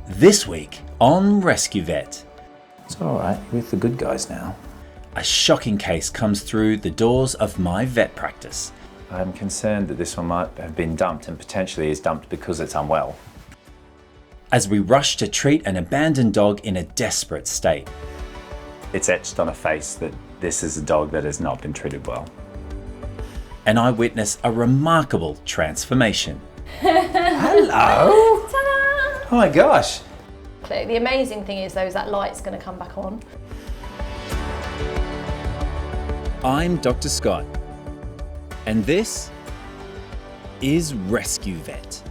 This week on Rescue Vet. It's all right, you're with the good guys now. A shocking case comes through the doors of my vet practice. I'm concerned that this one might have been dumped and potentially is dumped because it's unwell. As we rush to treat an abandoned dog in a desperate state. It's etched on a face that this is a dog that has not been treated well. And I witness a remarkable transformation. Hello! Ta-da! Oh my gosh! The amazing thing is though, is that light's going to come back on. I'm Dr. Scott, and this is Rescue Vet.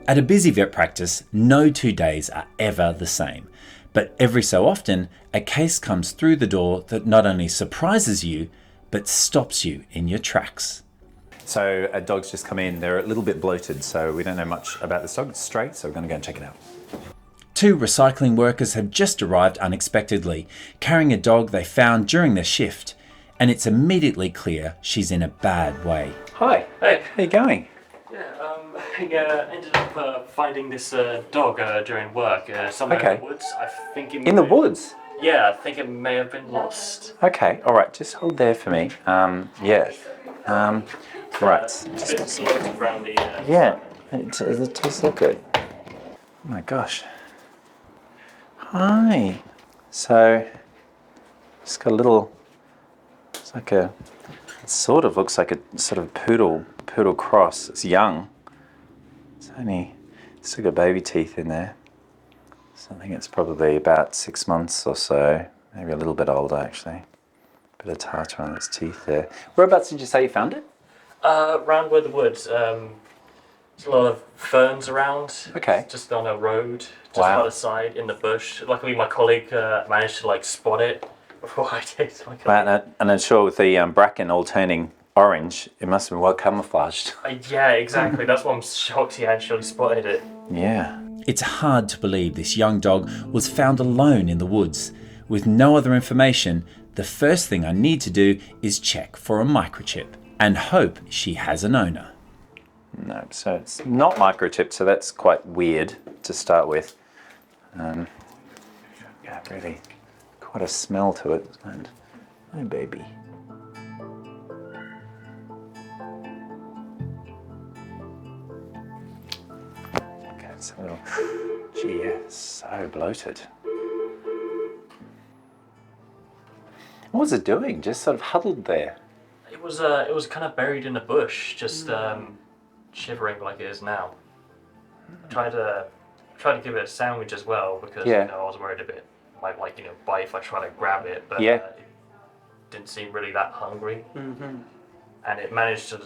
At a busy vet practice, no 2 days are ever the same. But every so often, a case comes through the door that not only surprises you, but stops you in your tracks. So a dog's just come in, they're a little bit bloated, so we don't know much about this dog. It's straight, so we're going to go and check it out. 2 recycling workers have just arrived unexpectedly, carrying a dog they found during their shift, and it's immediately clear she's in a bad way. Hi, Hey. how you going? I ended up finding this dog during work somewhere in the woods. I think it In the woods? Yeah, I think it may have been lost. Okay, all right, just hold there for me. Right. It's a bit floating around the... Yeah, it does look good. Oh my gosh. Hi. So, it's got a little, it sort of looks like a sort of poodle cross. It's young. It's still got baby teeth in there. So I think it's probably about 6 months or so, maybe a little bit older actually. Bit of tartar on its teeth there. Whereabouts did you say you found it? Around where the woods. There's a lot of ferns around. Okay. Just on a road, just by the side in the bush. Luckily my colleague managed to spot it before I did. And I'm sure with the bracken all turning orange, it must have been well camouflaged. Yeah, exactly. That's why I'm shocked he actually spotted it. Yeah. It's hard to believe this young dog was found alone in the woods. With no other information, the first thing I need to do is check for a microchip and hope she has an owner. No, so it's not microchipped, so that's quite weird to start with. Yeah, really quite a smell to it. And my baby. Okay, it's a little. Gee, yeah, so bloated. What was it doing? Just sort of huddled there. It was kind of buried in a bush, just shivering like it is now. I tried to give it a sandwich as well because I was worried a bit might bite if I try to grab it, but it didn't seem really that hungry. Mm-hmm. And it managed to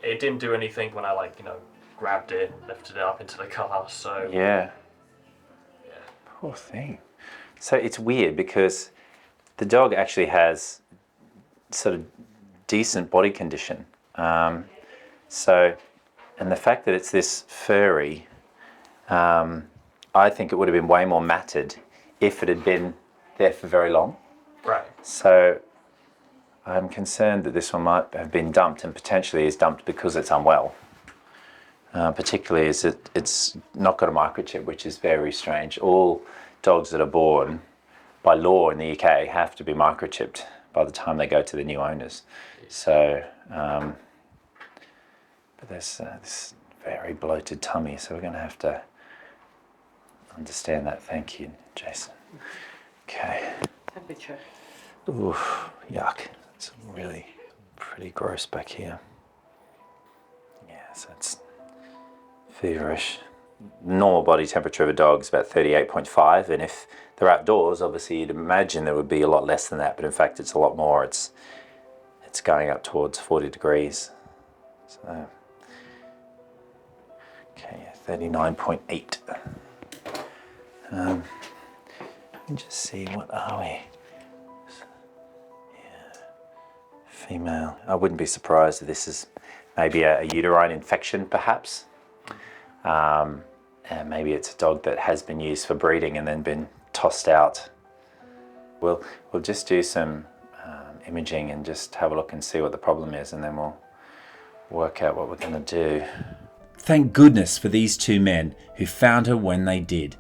it didn't do anything when I grabbed it, lifted it up into the car. So yeah. Poor thing. So it's weird because the dog actually has sort of decent body condition. And the fact that it's this furry, I think it would have been way more matted if it had been there for very long. Right. So I'm concerned that this one might have been dumped and potentially is dumped because it's unwell. Particularly as it's not got a microchip, which is very strange. All dogs that are born by law in the UK have to be microchipped by the time they go to the new owners. So, but there's this very bloated tummy, so we're going to have to understand that. Thank you, Jason. Okay. Temperature. Ooh, yuck. It's really pretty gross back here. Yeah, so it's feverish. Normal body temperature of a dog is about 38.5, and if they're outdoors, obviously you'd imagine there would be a lot less than that, but in fact it's a lot more. It's going up towards 40 degrees. So, okay, 39.8. Let me just see, what are we? Yeah, female. I wouldn't be surprised if this is maybe a uterine infection, perhaps. And maybe it's a dog that has been used for breeding and then been tossed out We'll just do some imaging and just have a look and see what the problem is, and then we'll work out what we're going to do. Thank goodness for these two men who found her when they did.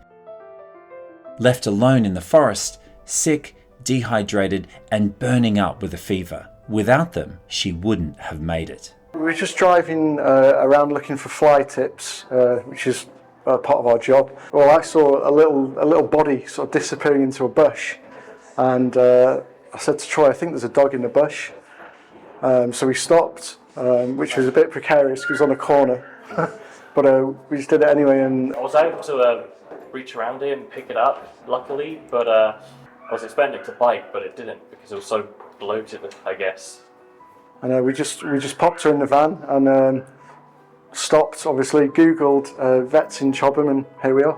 Left alone in the forest, sick, dehydrated and burning up with a fever. Without them, she wouldn't have made it. We were just driving around looking for fly tips, which is part of our job. Well, I saw a little body sort of disappearing into a bush, and I said to Troy, I think there's a dog in the bush. So we stopped, which was a bit precarious because it was on a corner, but we just did it anyway. And I was able to reach around it and pick it up, luckily, but I was expecting it to bite, but it didn't because it was so bloated, I guess. And we just popped her in the van and stopped, obviously, Googled vets in Chobham, and here we are.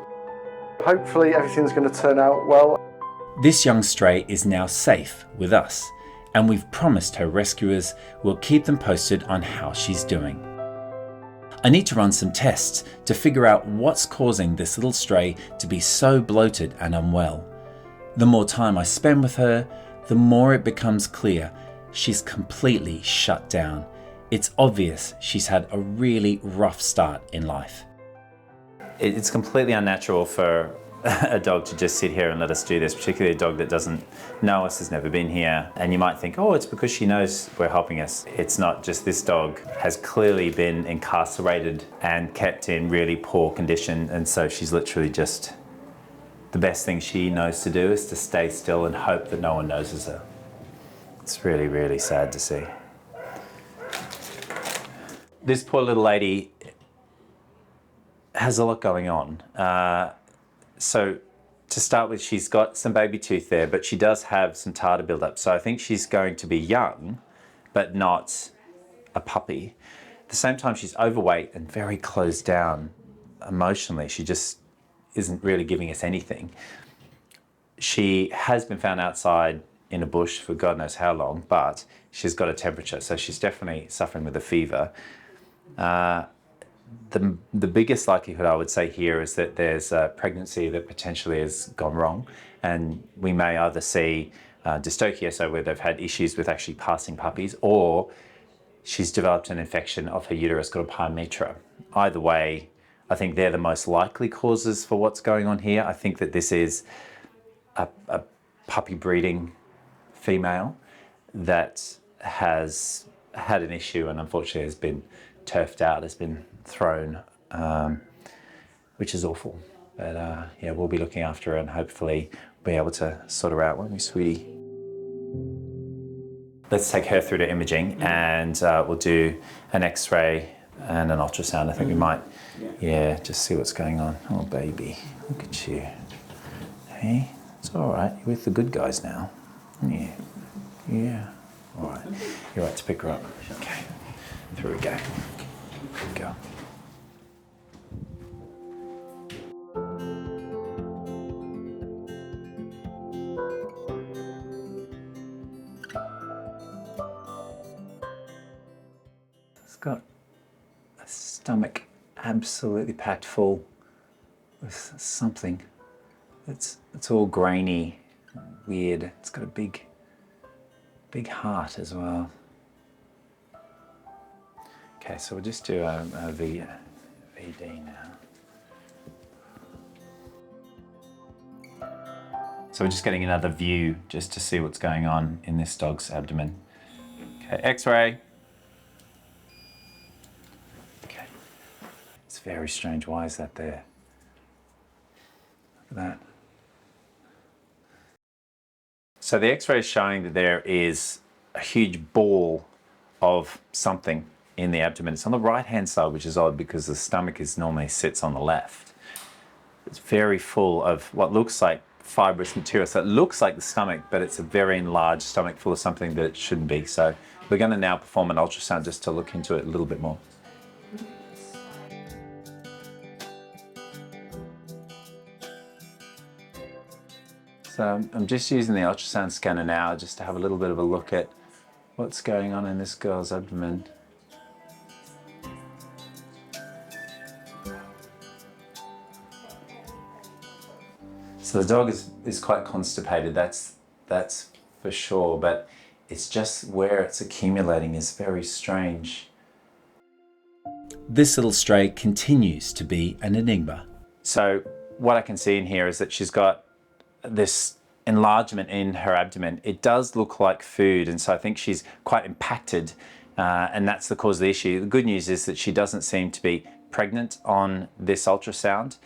Hopefully everything's going to turn out well. This young stray is now safe with us, and we've promised her rescuers we'll keep them posted on how she's doing. I need to run some tests to figure out what's causing this little stray to be so bloated and unwell. The more time I spend with her, the more it becomes clear she's completely shut down. It's obvious she's had a really rough start in life. It's completely unnatural for a dog to just sit here and let us do this, particularly a dog that doesn't know us, has never been here. And you might think, oh, it's because she knows we're helping us. It's not. Just this dog has clearly been incarcerated and kept in really poor condition, and so she's literally just, the best thing she knows to do is to stay still and hope that no one notices her. It's really, really sad to see. This poor little lady has a lot going on. So to start with, she's got some baby tooth there, but she does have some tartar buildup. So I think she's going to be young, but not a puppy. At the same time, she's overweight and very closed down emotionally. She just isn't really giving us anything. She has been found outside in a bush for God knows how long, but she's got a temperature, so she's definitely suffering with a fever. The biggest likelihood I would say here is that there's a pregnancy that potentially has gone wrong, and we may either see dystocia, so where they've had issues with actually passing puppies, or she's developed an infection of her uterus called pyometra. Either way, I think they're the most likely causes for what's going on here. I think that this is a puppy breeding female that has had an issue and unfortunately has been turfed out, has been thrown, which is awful. But yeah, we'll be looking after her and hopefully be able to sort her out, won't we, sweetie? Let's take her through to imaging and we'll do an X-ray and an ultrasound. I think we might, yeah, just see what's going on. Oh, baby, look at you. Hey, it's all right. You're with the good guys now. Yeah, yeah. All right, you're right to pick her up. Okay, through we go. Go. It's got a stomach absolutely packed full with something. It's all grainy, weird. It's got a big heart as well. Okay, so we'll just do a VD now. So we're just getting another view just to see what's going on in this dog's abdomen. Okay, X-ray. Okay, it's very strange. Why is that there? Look at that. So the X-ray is showing that there is a huge ball of something in the abdomen. It's on the right-hand side, which is odd because the stomach normally sits on the left. It's very full of what looks like fibrous material. So it looks like the stomach, but it's a very enlarged stomach full of something that it shouldn't be. So we're going to now perform an ultrasound just to look into it a little bit more. So I'm just using the ultrasound scanner now just to have a little bit of a look at what's going on in this girl's abdomen. So the dog is quite constipated. That's that's for sure, but it's just where it's accumulating is very strange. This little stray continues to be an enigma. So what I can see in here is that she's got this enlargement in her abdomen. It does look like food, and so I think she's quite impacted, and that's the cause of the issue. The good news is that she doesn't seem to be pregnant on this ultrasound,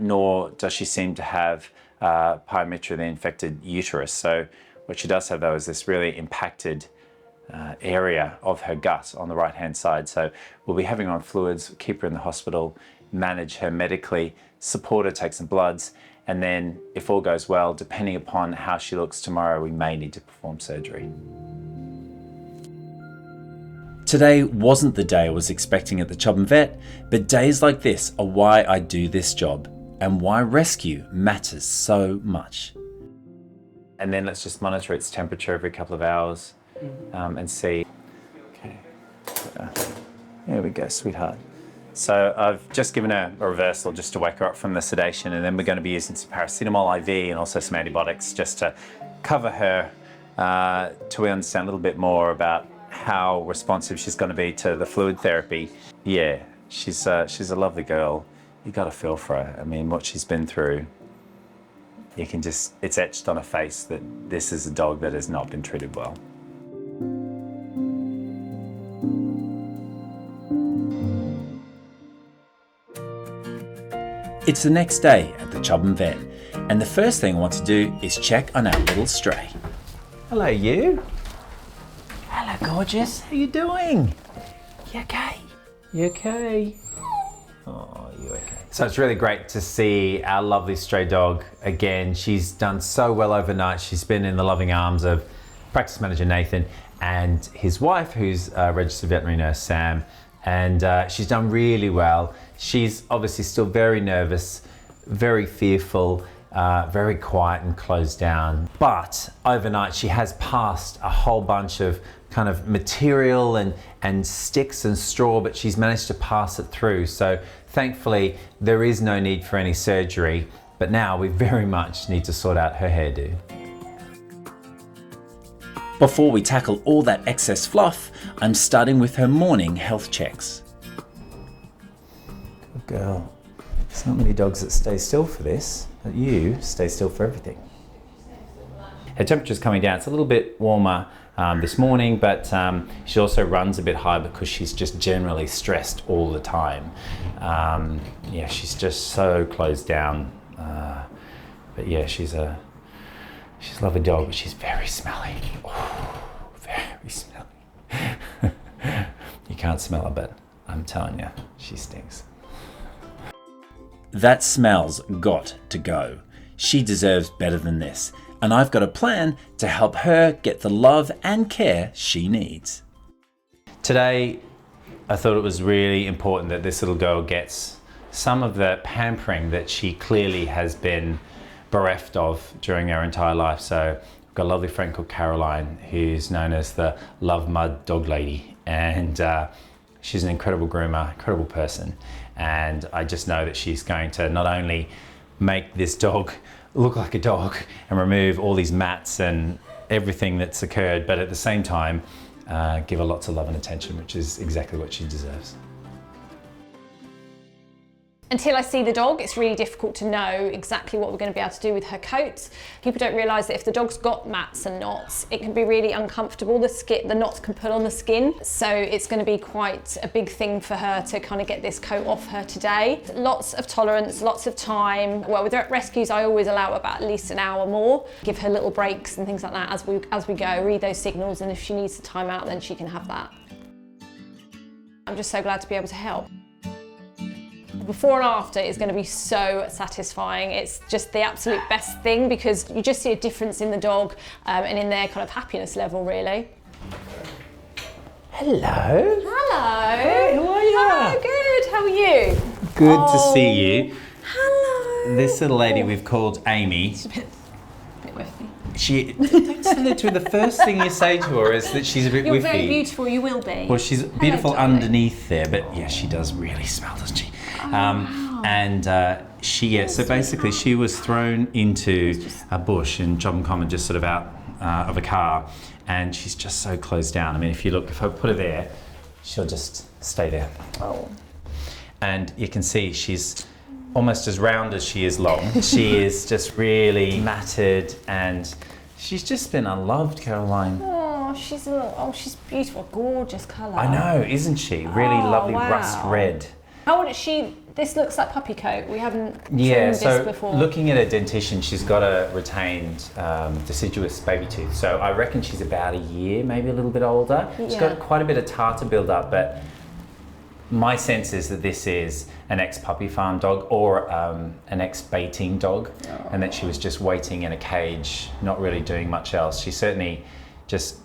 nor does she seem to have pyometrically infected uterus. So what she does have though is this really impacted area of her gut on the right hand side. So we'll be having her on fluids, keep her in the hospital, manage her medically, support her, take some bloods, and then if all goes well, depending upon how she looks tomorrow, we may need to perform surgery. Today wasn't the day I was expecting at the Chobham Vet, but days like this are why I do this job and why rescue matters so much. And then let's just monitor its temperature every couple of hours and see. Okay, there we go, sweetheart. So I've just given her a reversal just to wake her up from the sedation, and then we're going to be using some paracetamol IV and also some antibiotics just to cover her till we understand a little bit more about how responsive she's going to be to the fluid therapy. Yeah, she's a lovely girl. You got to feel for her. I mean, what she's been through, you can just, it's etched on her face that this is a dog that has not been treated well. It's the next day at the Chobham Vet, and the first thing I want to do is check on our little stray. Hello, you. Hello, gorgeous. How you doing? You okay? You okay? Oh, you okay? So it's really great to see our lovely stray dog again. She's done so well overnight. She's been in the loving arms of practice manager Nathan and his wife, who's a registered veterinary nurse, Sam, and she's done really well. She's obviously still very nervous, very fearful, very quiet and closed down. But overnight she has passed a whole bunch of kind of material and sticks and straw, but she's managed to pass it through. So thankfully there is no need for any surgery, but now we very much need to sort out her hairdo. Before we tackle all that excess fluff, I'm starting with her morning health checks. Good girl. There's not many dogs that stay still for this, but you stay still for everything. Her temperature's coming down. It's a little bit warmer this morning, but she also runs a bit high because she's just generally stressed all the time. Yeah, she's just so closed down. But yeah, she's a lovely dog, but she's very smelly. Oh, very smelly. You can't smell her, but I'm telling you, she stinks. That smell's got to go. She deserves better than this, and I've got a plan to help her get the love and care she needs. Today, I thought it was really important that this little girl gets some of the pampering that she clearly has been bereft of during her entire life. So I've got a lovely friend called Caroline, who's known as the Love Mud Dog Lady, and she's an incredible groomer, incredible person, and I just know that she's going to not only make this dog look like a dog and remove all these mats and everything that's occurred, but at the same time give her lots of love and attention, which is exactly what she deserves. Until I see the dog, it's really difficult to know exactly what we're going to be able to do with her coat. People don't realise that if the dog's got mats and knots, it can be really uncomfortable. The knots can pull on the skin. So it's going to be quite a big thing for her to kind of get this coat off her today. Lots of tolerance, lots of time. Well, with rescues, I always allow about at least an hour more. Give her little breaks and things like that as we go, read those signals, and if she needs the time out, then she can have that. I'm just so glad to be able to help. Before and after is going to be so satisfying. It's just the absolute best thing because you just see a difference in the dog and in their kind of happiness level, really. Hello. Hello. Hey, how are you? Oh, good. How are you? Good to see you. Hello. This little lady we've called Amy. She's a bit whiffy. Don't say that to her. The first thing you say to her is that she's a bit You're whiffy. very beautiful, you will be. Well, she's beautiful darling. underneath there, but yeah, she does really smell, doesn't she? Wow. And So basically she was thrown into a bush in Chobham Common, just sort of out of a car, and she's just so closed down. I mean, if I put her there, she'll just stay there. Oh. And you can see she's almost as round as she is long. She is just really matted, and she's just been unloved, Caroline. Oh, she's beautiful, gorgeous colour. I know, isn't she? Really lovely rust red. How old is she? This looks like puppy coat. We haven't trimmed So this before. looking at her dentition, she's got a retained deciduous baby tooth. So I reckon she's about a year, maybe a little bit older. She's got quite a bit of tartar build up, but my sense is that this is an ex-puppy farm dog or an ex-baiting dog, and that she was just waiting in a cage, not really doing much else. She certainly just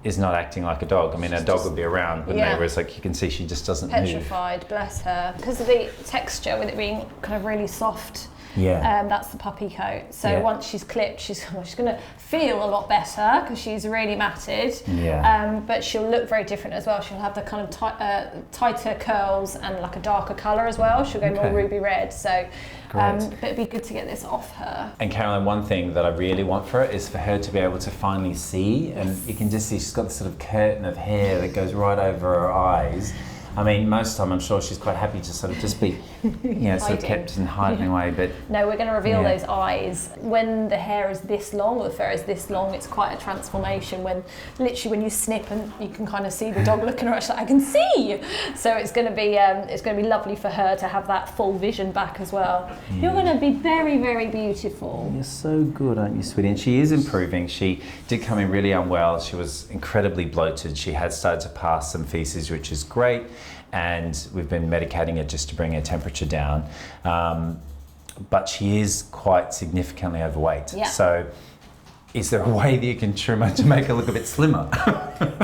is not acting like a dog. I mean, a dog would be around, wouldn't they? Whereas, like, you can see she just doesn't move. Petrified, bless her. Because of the texture, with it being kind of really soft. That's the puppy coat. So once she's clipped, she's going to feel a lot better because she's really matted. But she'll look very different as well. She'll have the kind of tighter curls and like a darker colour as well. She'll go more ruby red. So, but it'd be good to get this off her. And Caroline, one thing that I really want for her is for her to be able to finally see, and you can just see she's got this sort of curtain of hair that goes right over her eyes. I mean, most of the time I'm sure she's quite happy to sort of just be, sort of kept and hiding away, but... No, we're going to reveal those eyes. When the hair is this long, or the fur is this long, it's quite a transformation when you snip and you can kind of see the dog looking at her, she's like, I can see! So it's going to be lovely for her to have that full vision back as well. You're going to be very, very beautiful. You're so good, aren't you, sweetie? And she is improving. She did come in really unwell. She was incredibly bloated. She had started to pass some feces, which is great. And we've been medicating her just to bring her temperature down. But she is quite significantly overweight. So is there a way that you can trim her to make her look a bit slimmer?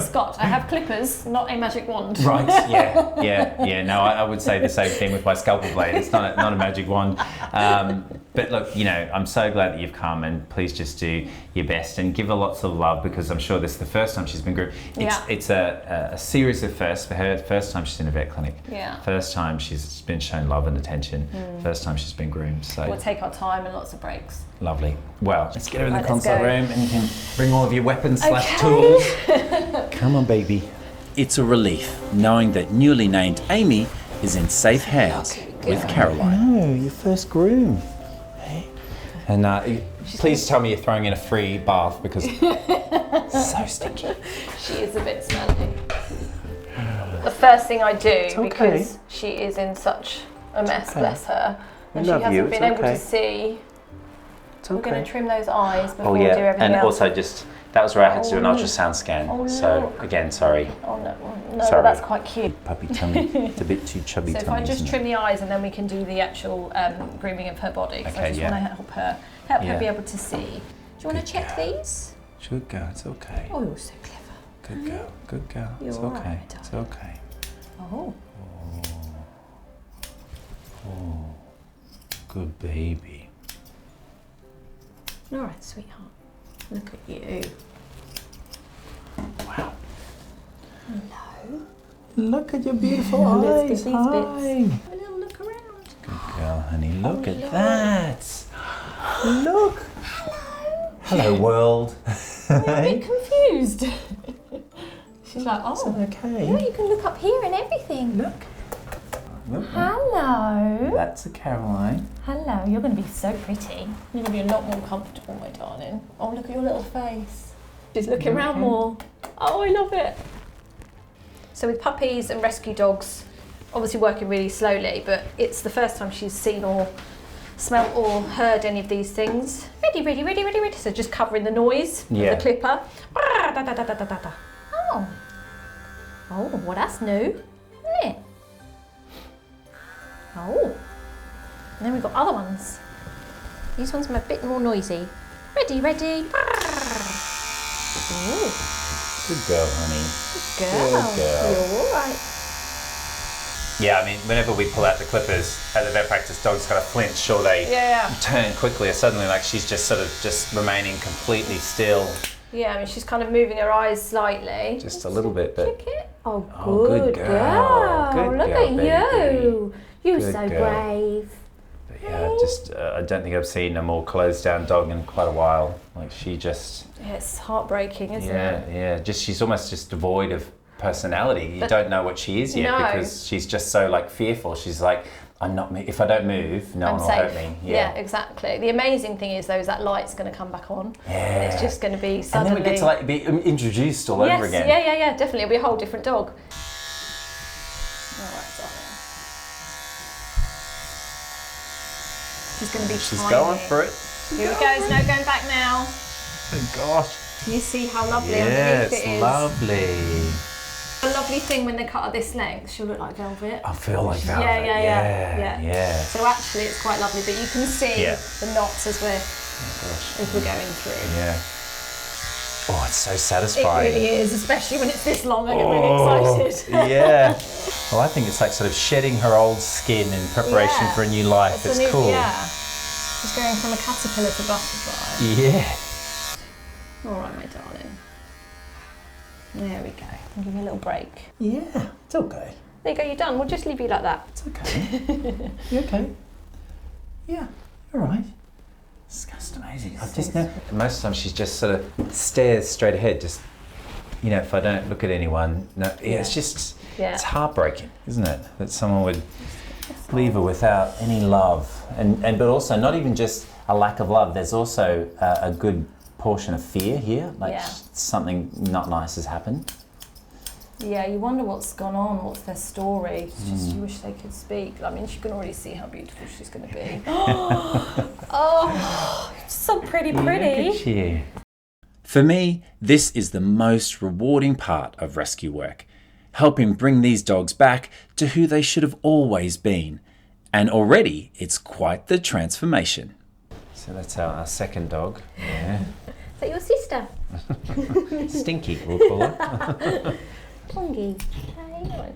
Scott, I have clippers, not a magic wand. Right, no, I would say the same thing with my scalpel blade. It's not a magic wand. But look, I'm so glad that you've come, and please just do your best and give her lots of love, because I'm sure this is the first time she's been groomed. It's a series of firsts for her. First time she's in a vet clinic. First time she's been shown love and attention. First time she's been groomed. So we'll take our time and lots of breaks. Lovely. Well, let's get her in the consult room, and you can bring all of your weapons / tools. Come on, baby. It's a relief knowing that newly named Amy is in safe hands with Caroline. No, your first groom. And please tell me you're throwing in a free bath, because so stinky. She is a bit smelly. The first thing I do, because she is in such a mess, bless her, and she hasn't been able to see. We're going to trim those eyes before we do everything and else. also that was where I had to do an ultrasound scan. So again, sorry. Oh no, sorry. That's quite cute. Puppy tummy. It's a bit too chubby tummy. So if I just trim the eyes, and then we can do the actual grooming of her body. So I just want to help her be able to see. Do you want to check these? Good girl, it's okay. Oh, you're so clever. Good girl. It's You're okay. right, It's okay. Oh. Oh. Good baby. All right, sweetheart. Look at you. Wow. Hello. Look at your beautiful Let's eyes. get these Hi. bits. A little look around. Good girl, honey. Look at that. Look. Hello. Hello, world. I'm a bit confused. She's like, oh, okay. yeah, you can look up here and everything. Look. Hello. That's a Caroline. Hello, you're going to be so pretty. You're going to be a lot more comfortable, my darling. Oh, look at your little face. She's looking around more. Oh, I love it. So with puppies and rescue dogs, obviously working really slowly, but it's the first time she's seen or smelt or heard any of these things. Ready, ready, ready, ready, ready. So just covering the noise of the clipper. Oh. Oh, well, that's new, isn't it? Oh. And then we've got other ones. These ones are a bit more noisy. Ready, ready. Ooh. Good girl, honey. Good girl. Good girl. You're all right. Yeah, I mean, whenever we pull out the clippers at the vet practice, dogs kind of flinch or they turn quickly, or suddenly like she's just sort of just remaining completely still. Yeah, I mean, she's kind of moving her eyes slightly. Just a little bit, but... Check it. Oh, good good girl. girl. Good Look girl, at baby. you. You're Good so girl. brave. Yeah, just I don't think I've seen a more closed down dog in quite a while. Like she just. Yeah, it's heartbreaking, isn't it? Yeah. She's almost just devoid of personality. You don't know what she is yet because she's just so like fearful. She's like, if I don't move, no one will hurt me. Yeah, exactly. The amazing thing is though, is that light's going to come back on. Yeah. It's just going to be suddenly. And then we get to like be introduced all over again. Yeah, definitely. It'll be a whole different dog. All right, darling. She's going to be She's tiny. going for it. Here we go. There's no going back now. Oh gosh. Can you see how lovely underneath it is? Yeah, it's lovely. A lovely thing when they cut her this length, she'll look like velvet. I feel like velvet. Yeah. So actually, it's quite lovely, but you can see the knots as we're going through. Yeah. Oh, it's so satisfying. It really is, especially when it's this long. I get really excited. Yeah. Well, I think it's like sort of shedding her old skin in preparation for a new life. It's cool. Yeah. She's going from a caterpillar to butterfly. Yeah. All right, my darling. There we go. I'll give you a little break. Yeah, it's okay. There you go, you're done. We'll just leave you like that. It's okay. You okay? Yeah, all right. It's just amazing. I've just most of the time she's just sort of stares straight ahead. Just, if I don't look at anyone, it's just, it's heartbreaking, isn't it? That someone would leave her without any love, but also not even just a lack of love. There's also a good portion of fear here, like something not nice has happened. Yeah, you wonder what's gone on, what's their story. It's just you wish they could speak. I mean, you can already see how beautiful she's going to be. Oh, so pretty. Look at you. For me, this is the most rewarding part of rescue work, helping bring these dogs back to who they should have always been. And already, it's quite the transformation. So that's our second dog. Yeah. Is that your sister? Stinky, we'll call her. Pongy. I know.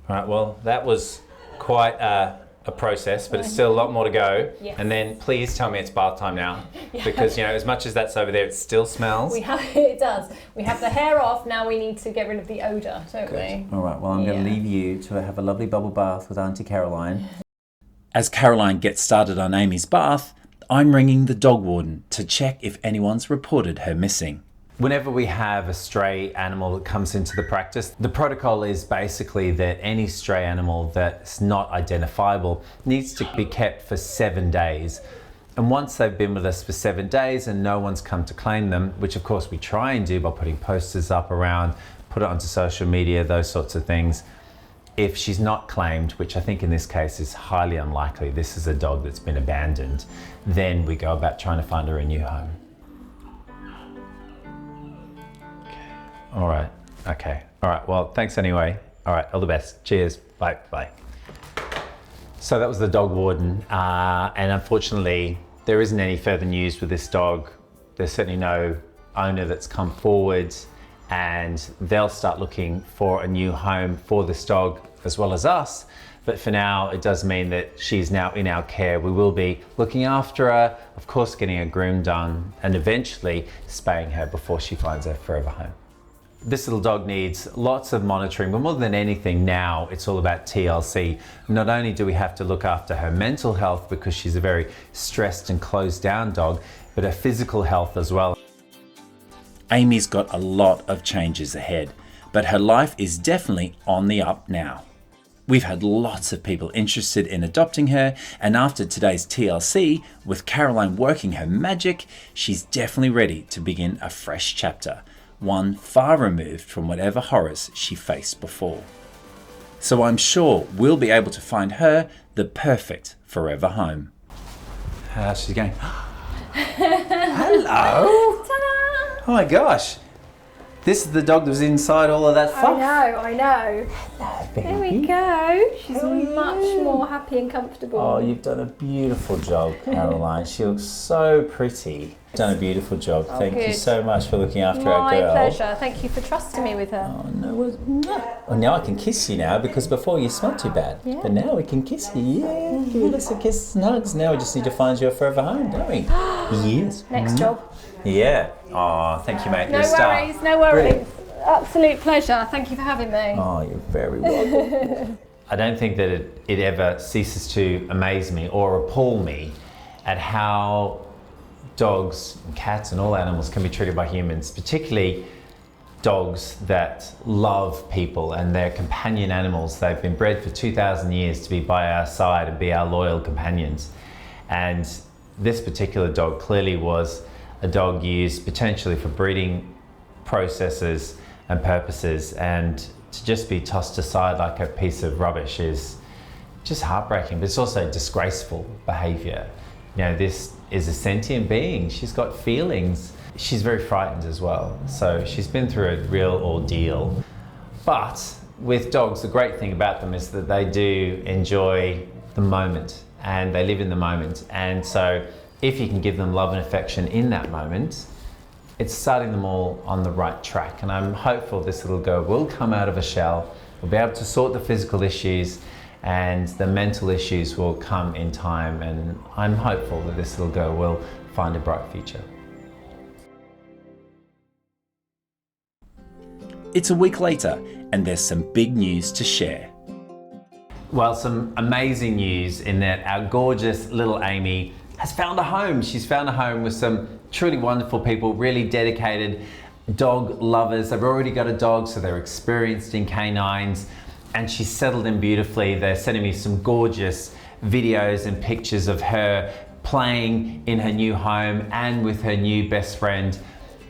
Right, well, that was quite a process, but it's still a lot more to go. Yes. And then please tell me it's bath time now, because as much as that's over there, it still smells. It does. We have the hair off. Now we need to get rid of the odour, don't we? All right, well, I'm going to leave you to have a lovely bubble bath with Auntie Caroline. As Caroline gets started on Amy's bath, I'm ringing the dog warden to check if anyone's reported her missing. Whenever we have a stray animal that comes into the practice, the protocol is basically that any stray animal that's not identifiable needs to be kept for 7 days. And once they've been with us for 7 days and no one's come to claim them, which of course we try and do by putting posters up around, put it onto social media, those sorts of things. If she's not claimed, which I think in this case is highly unlikely, this is a dog that's been abandoned, then we go about trying to find her a new home. All right, okay. All right, well, thanks anyway. All right, all the best. Cheers, bye. So that was the dog warden, and unfortunately, there isn't any further news with this dog. There's certainly no owner that's come forward, and they'll start looking for a new home for this dog as well as us. But for now, it does mean that she's now in our care. We will be looking after her, of course, getting her groom done, and eventually spaying her before she finds her forever home. This little dog needs lots of monitoring, but more than anything now, it's all about TLC. Not only do we have to look after her mental health because she's a very stressed and closed down dog, but her physical health as well. Amy's got a lot of changes ahead, but her life is definitely on the up now. We've had lots of people interested in adopting her, and after today's TLC, with Caroline working her magic, she's definitely ready to begin a fresh chapter, one far removed from whatever horrors she faced before. So I'm sure we'll be able to find her the perfect forever home. She's going, hello! Ta-da! Oh my gosh, this is the dog that was inside all of that fluff. I know. Hello, There we go. She's much more happy and comfortable. Oh, you've done a beautiful job, Caroline. She looks so pretty. You've done a beautiful job. Thank you so much for looking after our girl. My pleasure. Thank you for trusting me with her. Oh, no. Well, now I can kiss you now, because before you smelled too bad. Yeah. But now we can kiss you. Yeah, give you lots of kisses and hugs. Now we just need to find you a forever home, don't we? Yes. Next job. Yeah. Oh, thank you, mate. No You're a star. worries, no worries. Brilliant. Absolute pleasure. Thank you for having me. Oh, you're very welcome. I don't think that it ever ceases to amaze me or appall me at how dogs, and cats and all animals can be treated by humans, particularly dogs that love people and they're companion animals. They've been bred for 2,000 years to be by our side and be our loyal companions. And this particular dog clearly was a dog used potentially for breeding processes and purposes, and to just be tossed aside like a piece of rubbish is just heartbreaking, but it's also disgraceful behavior. You know, this is a sentient being. She's got feelings. She's very frightened as well. So she's been through a real ordeal. But with dogs, the great thing about them is that they do enjoy the moment and they live in the moment. And so if you can give them love and affection in that moment, it's starting them all on the right track. And I'm hopeful this little girl will come out of a shell, will be able to sort the physical issues, and the mental issues will come in time. And I'm hopeful that this little girl will find a bright future. It's a week later, and there's some big news to share. Well, some amazing news in that our gorgeous little Amy has found a home. She's found a home with some truly wonderful people, really dedicated dog lovers. They've already got a dog, so they're experienced in canines, and she's settled in beautifully. They're sending me some gorgeous videos and pictures of her playing in her new home and with her new best friend.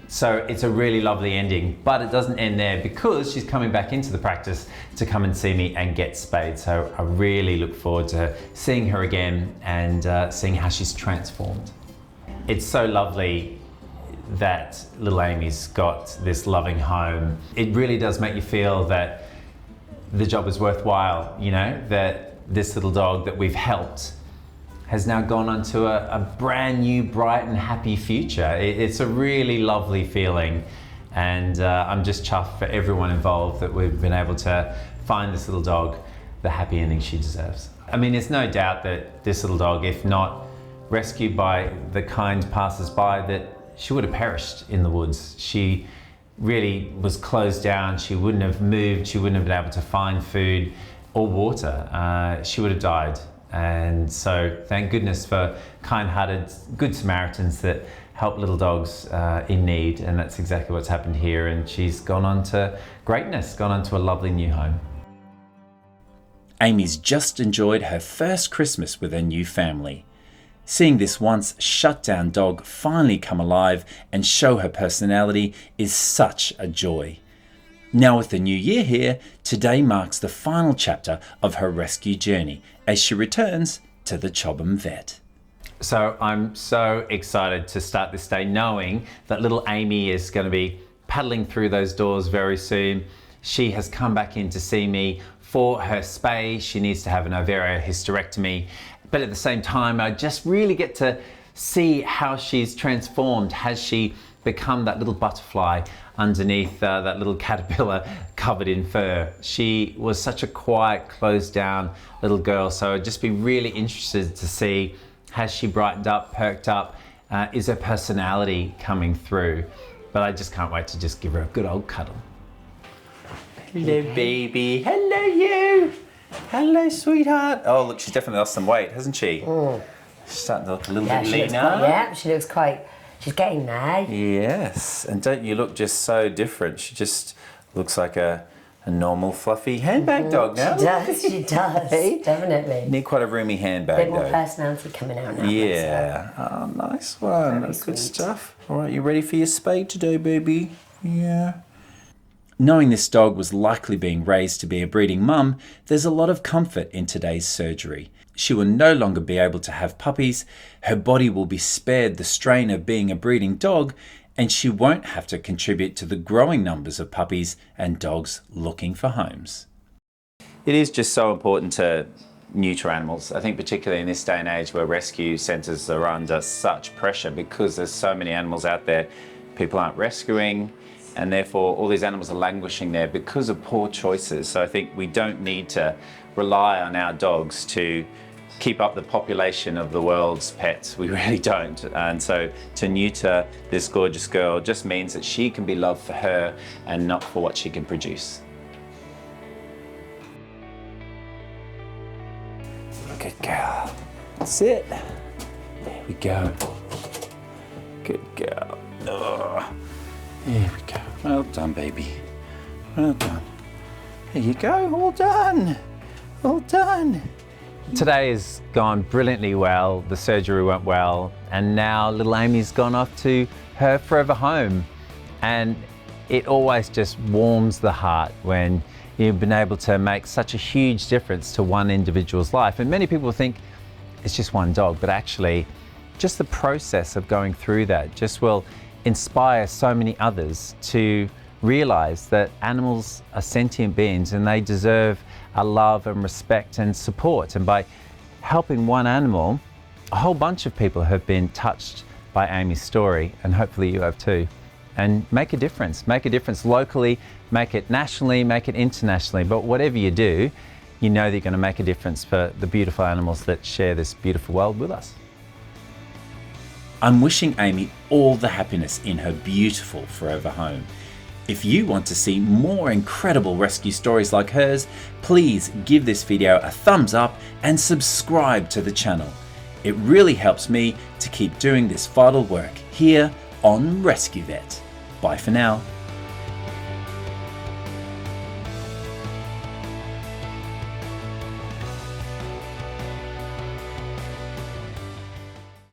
So it's a really lovely ending, but it doesn't end there because she's coming back into the practice to come and see me and get spayed. So I really look forward to seeing her again and seeing how she's transformed. It's so lovely that little Amy's got this loving home. It really does make you feel that the job is worthwhile, you know, that this little dog that we've helped has now gone on to a brand new, bright and happy future. It's a really lovely feeling, and I'm just chuffed for everyone involved that we've been able to find this little dog the happy ending she deserves. I mean, there's no doubt that this little dog, if not rescued by the kind passers-by, that she would have perished in the woods. She really was closed down. She wouldn't have moved. She wouldn't have been able to find food or water. She would have died. And so thank goodness for kind-hearted Good Samaritans that help little dogs in need, and that's exactly what's happened here. And she's gone on to greatness, gone on to a lovely new home. Amy's just enjoyed her first Christmas with her new family. Seeing this once shut-down dog finally come alive and show her personality is such a joy. Now with the new year here, today marks the final chapter of her rescue journey as she returns to the Chobham Vet. So I'm so excited to start this day knowing that little Amy is going to be paddling through those doors very soon. She has come back in to see me for her spay. She needs to have an ovarian hysterectomy. But at the same time, I just really get to see how she's transformed. Has she become that little butterfly underneath that little caterpillar covered in fur? She was such a quiet, closed down little girl. So I'd just be really interested to see, has she brightened up, perked up? Is her personality coming through? But I just can't wait to just give her a good old cuddle. Hello, baby. Hello, you. Hello, sweetheart. Oh, look, she's definitely lost some weight, hasn't she? She's starting to look a little bit leaner. She looks quite, she's getting there. Yes, and don't you look just so different? She just looks like a normal, fluffy handbag dog now. She does, Hey? definitely. Need quite a roomy handbag, A bit more though. personality coming out now. Yeah. Oh, nice one. Very That's good sweet. stuff. All right, you ready for your spay today, baby? Yeah. Knowing this dog was likely being raised to be a breeding mum, there's a lot of comfort in today's surgery. She will no longer be able to have puppies, her body will be spared the strain of being a breeding dog, and she won't have to contribute to the growing numbers of puppies and dogs looking for homes. It is just so important to neuter animals. I think particularly in this day and age where rescue centres are under such pressure because there's so many animals out there people aren't rescuing, and therefore all these animals are languishing there because of poor choices. So I think we don't need to rely on our dogs to keep up the population of the world's pets. We really don't. And so to neuter this gorgeous girl just means that she can be loved for her and not for what she can produce. Sit. There we go. Good girl. Oh, there we go. Well done, baby. Well done. There you go. All done. All done. Today has gone brilliantly well. The surgery went well, and now little Amy's gone off to her forever home. And it always just warms the heart when you've been able to make such a huge difference to one individual's life. And many people think it's just one dog, but actually just the process of going through that just will inspire so many others to realize that animals are sentient beings and they deserve our love and respect and support. And by helping one animal, a whole bunch of people have been touched by Amy's story, and hopefully you have too. And make a difference locally, make it nationally, make it internationally. But whatever you do, you know that you're going to make a difference for the beautiful animals that share this beautiful world with us. I'm wishing Amy all the happiness in her beautiful forever home. If you want to see more incredible rescue stories like hers, please give this video a thumbs up and subscribe to the channel. It really helps me to keep doing this vital work here on Rescue Vet. Bye for now.